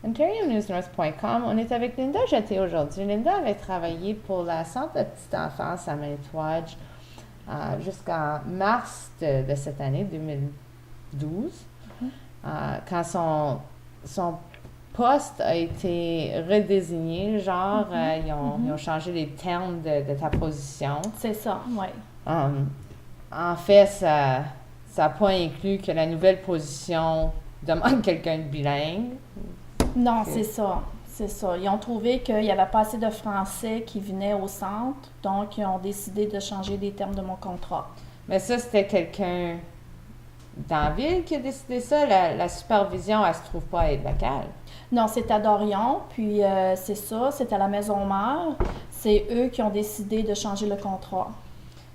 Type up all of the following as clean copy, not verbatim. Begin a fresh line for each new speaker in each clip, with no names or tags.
OntarioNewsNorth.com. On est avec Linda Jeté aujourd'hui. Linda avait travaillé pour la Centre de petite enfance à Maitwadge jusqu'en mars de cette année, 2012, quand son poste a été redésigné, ils ont changé les termes de ta position.
C'est ça, oui.
En fait, ça n'a pas inclus que la nouvelle position demande quelqu'un de bilingue.
Non, c'est ça. C'est ça. Ils ont trouvé qu'il n'y avait pas assez de Français qui venaient au centre, donc ils ont décidé de changer les termes de mon contrat.
Mais ça, c'était quelqu'un dans la ville qui a décidé ça? La supervision, elle ne se trouve pas à être locale?
Non, c'est à Dorion, puis c'est ça, c'est à la Maison-Mère. C'est eux qui ont décidé de changer le contrat.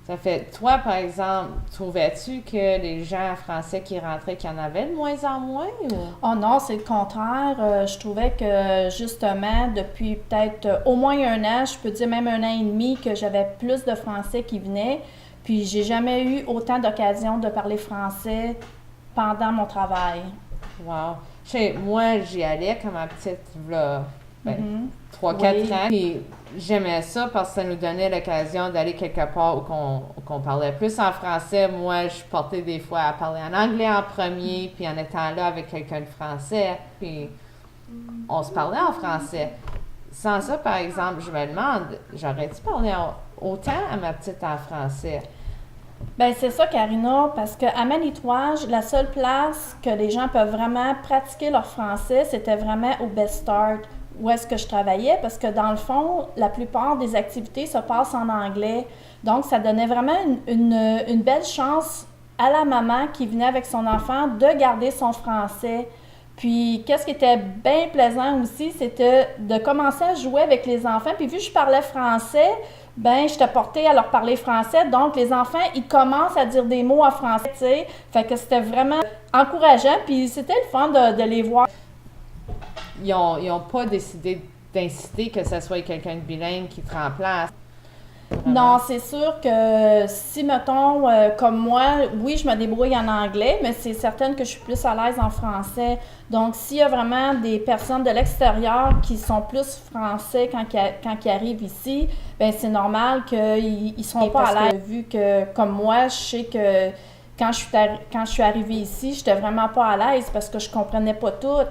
Ça fait, toi, par exemple, trouvais-tu que les gens français qui rentraient, qu'il y en avait de moins en moins? Ou?
Oh non, c'est le contraire. Je trouvais que, justement, depuis peut-être au moins un an, je peux dire même un an et demi, que j'avais plus de Français qui venaient. Puis j'ai jamais eu autant d'occasions de parler français pendant mon travail.
Wow! Moi, j'y allais comme ma petite, là, 3-4 ans. Et j'aimais ça parce que ça nous donnait l'occasion d'aller quelque part où qu'on parlait plus en français. Moi, je portais des fois à parler en anglais en premier, puis en étant là avec quelqu'un de français, puis on se parlait en français. Sans ça, par exemple, je me demande, j'aurais-tu parlé autant à ma petite en français?
Bien, c'est ça, Karina, parce qu'à Maitwadge, la seule place que les gens peuvent vraiment pratiquer leur français, c'était vraiment au Best Start, où est-ce que je travaillais, parce que dans le fond, la plupart des activités se passent en anglais. Donc, ça donnait vraiment une belle chance à la maman qui venait avec son enfant de garder son français. Puis, qu'est-ce qui était bien plaisant aussi, c'était de commencer à jouer avec les enfants. Puis, vu que je parlais français, ben j'étais portée à leur parler français. Donc, les enfants, ils commencent à dire des mots en français, tu sais. Fait que c'était vraiment encourageant. Puis, c'était le fun de les voir.
Ils ont pas décidé d'inciter que ce soit quelqu'un de bilingue qui te remplace.
Non, c'est sûr que si, mettons, comme moi, oui, je me débrouille en anglais, mais c'est certain que je suis plus à l'aise en français. Donc, s'il y a vraiment des personnes de l'extérieur qui sont plus français quand ils arrivent ici, bien, c'est normal qu'ils ne seront pas à l'aise. Vu que, comme moi, je sais que quand je suis arrivée ici, je n'étais vraiment pas à l'aise parce que je comprenais pas tout.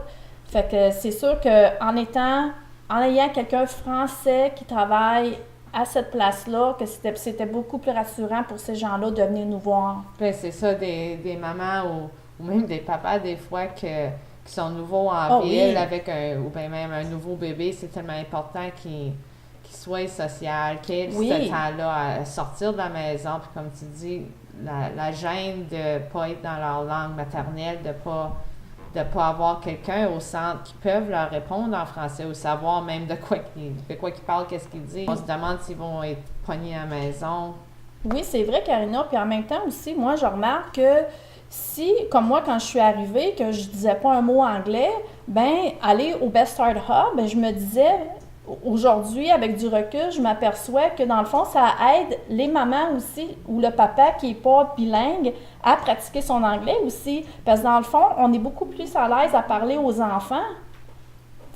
Fait que c'est sûr en ayant quelqu'un français qui travaille à cette place-là, que c'était beaucoup plus rassurant pour ces gens-là de venir nous voir.
Puis c'est ça, des mamans ou même des papas, des fois, qui sont nouveaux en ville, avec ou bien même un nouveau bébé, c'est tellement important qu'il soit social, qu'il ait ce temps-là à sortir de la maison, puis comme tu dis, la gêne de ne pas être dans leur langue maternelle, de pas avoir quelqu'un au centre qui peuvent leur répondre en français ou savoir même de quoi qu'ils parlent, qu'est-ce qu'ils disent. On se demande s'ils vont être pognés à la maison.
Oui, c'est vrai, Karina. Puis en même temps aussi, moi, je remarque que si, comme moi, quand je suis arrivée, que je disais pas un mot anglais, ben aller au Best Start Hub, ben, je me disais, aujourd'hui, avec du recul, je m'aperçois que dans le fond, ça aide les mamans aussi, ou le papa qui n'est pas bilingue, à pratiquer son anglais aussi. Parce que dans le fond, on est beaucoup plus à l'aise à parler aux enfants.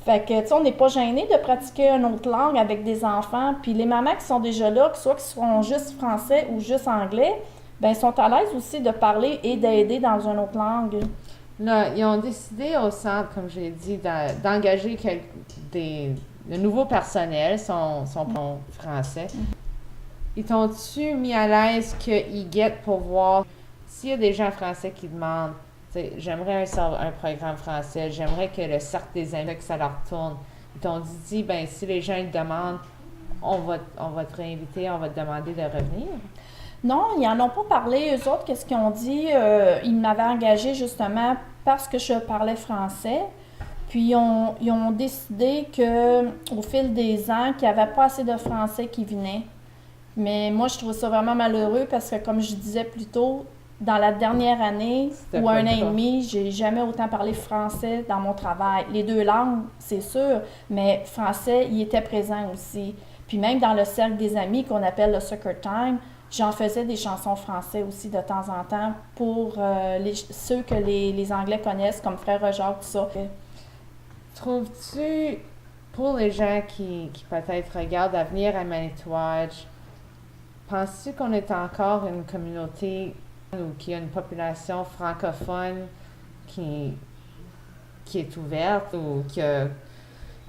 Fait que, tu sais, on n'est pas gêné de pratiquer une autre langue avec des enfants. Puis les mamans qui sont déjà là, que soit qu'ils seront juste français ou juste anglais, ben sont à l'aise aussi de parler et d'aider dans une autre langue.
Là, ils ont décidé au centre, comme j'ai dit, d'engager le nouveau personnel, son français. Ils t'ont-tu mis à l'aise qu'ils guettent pour voir s'il y a des gens français qui demandent, j'aimerais un programme français, j'aimerais que le cercle des amis, que ça leur tourne. Ils t'ont dit, ben si les gens le demandent, on va te réinviter, on va te demander de revenir.
Non, ils n'en ont pas parlé. Eux autres, qu'est-ce qu'ils ont dit? Ils m'avaient engagé justement parce que je parlais français. Puis ils ont décidé qu'au fil des ans, qu'il n'y avait pas assez de Français qui venaient. Mais moi, je trouve ça vraiment malheureux parce que, comme je disais plus tôt, dans la dernière année ou un an et demi, j'ai jamais autant parlé français dans mon travail. Les deux langues, c'est sûr, mais français, il était présent aussi. Puis même dans le cercle des amis qu'on appelle le Soccer Time, j'en faisais des chansons français aussi de temps en temps pour ceux que les Anglais connaissent, comme Frère Jacques, tout ça.
trouves-tu, pour les gens qui peut-être regardent à venir à Manitouwadge, penses-tu qu'on est encore une communauté ou qu'il y a une population francophone qui est ouverte ou qui a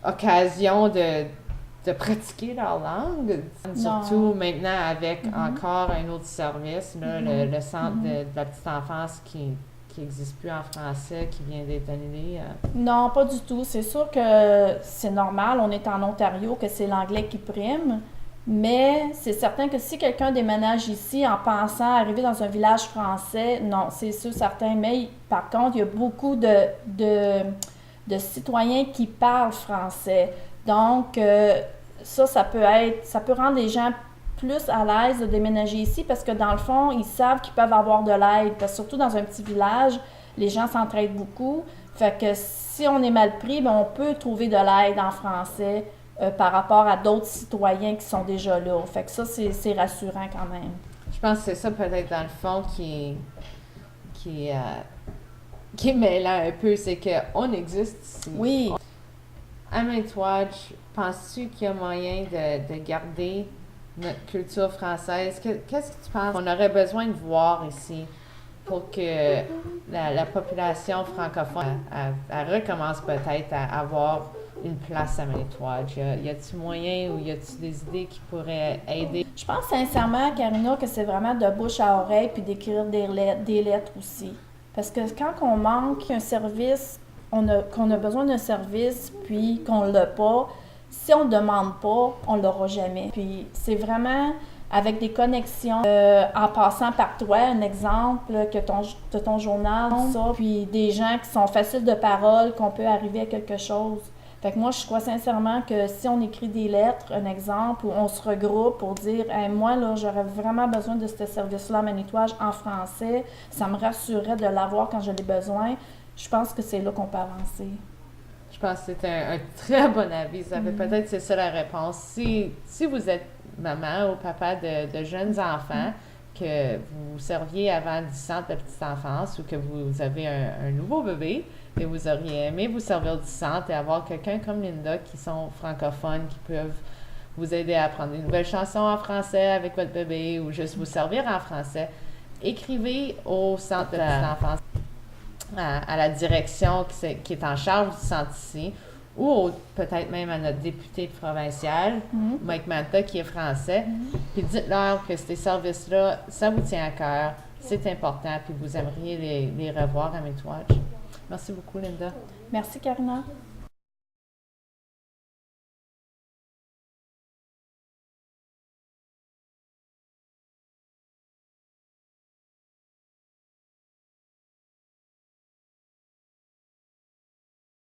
occasion de pratiquer leur langue?
Non.
Surtout maintenant avec encore un autre service, là, le centre de la petite enfance qui n'existe plus en français, qui vient d'être annulé.
Non, pas du tout. C'est sûr que c'est normal, on est en Ontario, que c'est l'anglais qui prime, mais c'est certain que si quelqu'un déménage ici en pensant arriver dans un village français, non, c'est sûr, certain. Mais par contre, il y a beaucoup de citoyens qui parlent français. Donc, ça peut rendre les gens plus à l'aise de déménager ici parce que dans le fond, ils savent qu'ils peuvent avoir de l'aide. Parce que surtout dans un petit village, les gens s'entraident beaucoup. Fait que si on est mal pris, ben on peut trouver de l'aide en français par rapport à d'autres citoyens qui sont déjà là. Fait que ça, c'est rassurant quand même.
Je pense que c'est ça peut-être dans le fond qui est mêlant un peu, c'est qu'on existe ici.
Oui.
À Manitouwadge, penses-tu qu'il y a moyen de garder notre culture française? Qu'est-ce que tu penses qu'on aurait besoin de voir ici pour que la population francophone elle recommence peut-être à avoir une place à Manitouwadge? Y a-t-il moyen ou y a-t-il des idées qui pourraient aider?
Je pense sincèrement, Karina, que c'est vraiment de bouche à oreille puis d'écrire des lettres aussi. Parce que quand on manque un service, qu'on a besoin d'un service puis qu'on l'a pas, si on ne demande pas, on ne l'aura jamais. Puis c'est vraiment avec des connexions, en passant par toi, un exemple, que ton journal, ça, puis des gens qui sont faciles de parole, qu'on peut arriver à quelque chose. Fait que moi, je crois sincèrement que si on écrit des lettres, un exemple, où on se regroupe pour dire hey, « moi, là, j'aurais vraiment besoin de ce service-là à Manitouwadge en français, ça me rassurerait de l'avoir quand je l'ai besoin », je pense que c'est là qu'on peut avancer.
Je pense que c'est un très bon avis. Ça fait peut-être c'est ça la réponse. Si vous êtes maman ou papa de jeunes enfants, que vous serviez avant du centre de petite enfance ou que vous avez un nouveau bébé et vous auriez aimé vous servir du centre et avoir quelqu'un comme Linda qui sont francophones, qui peuvent vous aider à apprendre une nouvelle chanson en français avec votre bébé ou juste vous servir en français, écrivez au centre de petite enfance, à la direction qui est en charge du centre ici, ou peut-être même à notre député provincial, Mike Manta, qui est français, puis dites-leur que ces services-là, ça vous tient à cœur, c'est important, puis vous aimeriez les revoir à Manitouwadge. Merci beaucoup, Linda.
Merci, Karina.